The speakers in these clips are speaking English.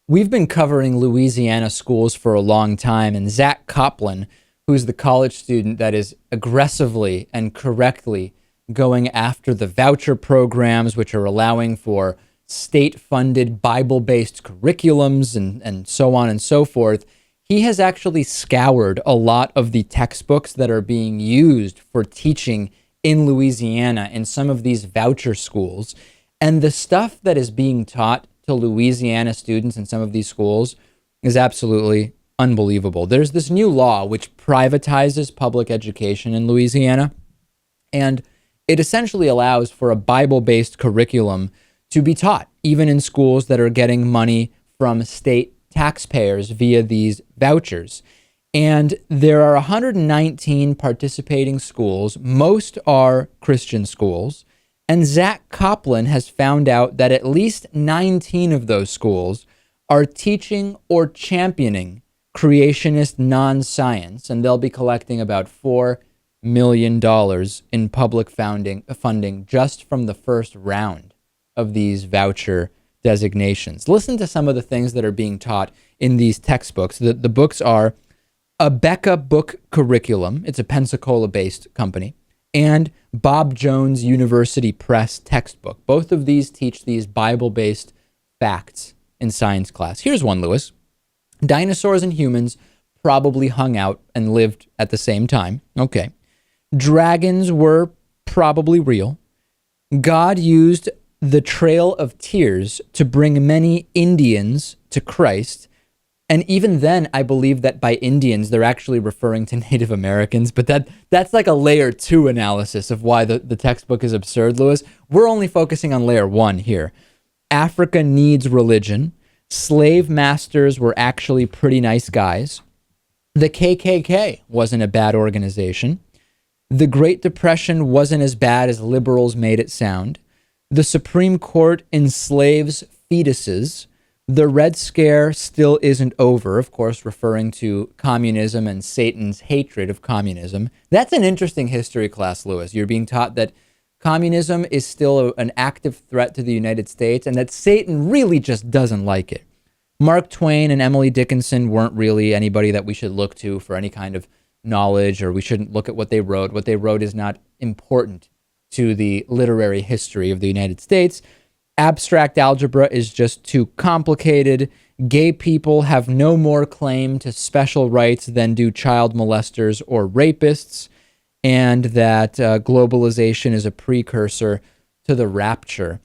We've been covering Louisiana schools for a long time, and Zach Coplin, who's the college student that is aggressively and correctly going after the voucher programs, which are allowing for state-funded Bible-based curriculums and so on and so forth, he has actually scoured a lot of the textbooks that are being used for teaching in Louisiana in some of these voucher schools. And the stuff that is being taught to Louisiana students in some of these schools is absolutely unbelievable. There's this new law which privatizes public education in Louisiana, and it essentially allows for a Bible-based curriculum to be taught, even in schools that are getting money from state taxpayers via these vouchers. And there are 119 participating schools. Most are Christian schools. And Zach Coplin has found out that at least 19 of those schools are teaching or championing creationist non-science, and they'll be collecting about $4 million in public funding just from the first round of these voucher designations. Listen to some of the things that are being taught in these textbooks. The books are a Becca book curriculum. It's a Pensacola-based company. And Bob Jones University Press textbook. Both of these teach these Bible-based facts in science class. Here's one, Lewis. Dinosaurs and humans probably hung out and lived at the same time. Okay. Dragons were probably real. God used the Trail of Tears to bring many Indians to Christ. And even then, I believe that by Indians, they're actually referring to Native Americans. But that's like a layer 2 analysis of why the textbook is absurd, Lewis. We're only focusing on layer 1 here. Africa needs religion. Slave masters were actually pretty nice guys. The KKK wasn't a bad organization. The Great Depression wasn't as bad as liberals made it sound. The Supreme Court enslaves fetuses. The Red Scare still isn't over, of course, referring to communism and Satan's hatred of communism. That's an interesting history class, Lewis. You're being taught that communism is still an active threat to the United States and that Satan really just doesn't like it. Mark Twain and Emily Dickinson weren't really anybody that we should look to for any kind of knowledge, or we shouldn't look at what they wrote. What they wrote is not important to the literary history of the United States. Abstract algebra is just too complicated. Gay people have no more claim to special rights than do child molesters or rapists, and that globalization is a precursor to the rapture.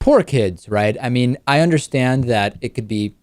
Poor kids, right? I mean, I understand that it could be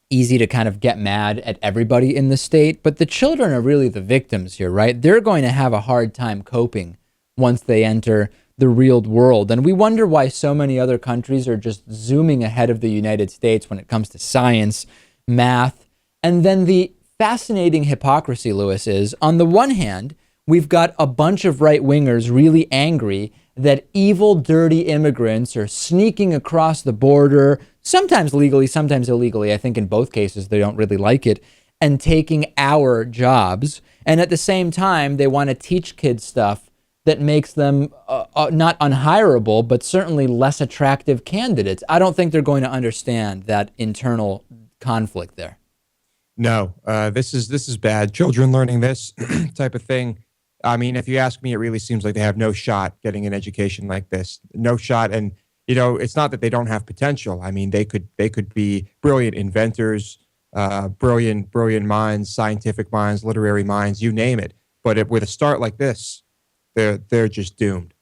easy to kind of get mad at everybody in the state, but the children are really the victims here, right? They're going to have a hard time coping once they enter the real world. And we wonder why so many other countries are just zooming ahead of the United States when it comes to science, math. And then the fascinating hypocrisy, Lewis, is on the one hand, we've got a bunch of right-wingers really angry that evil, dirty immigrants are sneaking across the border, sometimes legally, sometimes illegally. I think in both cases, they don't really like it, and taking our jobs. And at the same time, they want to teach kids stuff that makes them not unhireable, but certainly less attractive candidates. I don't think they're going to understand that internal conflict there. No, this is bad. Children learning this type of thing. I mean, if you ask me, it really seems like they have no shot getting an education like this. No shot. And, you know, it's not that they don't have potential. I mean, they could be brilliant inventors, brilliant minds, scientific minds, literary minds, you name it. But with a start like this, they're just doomed.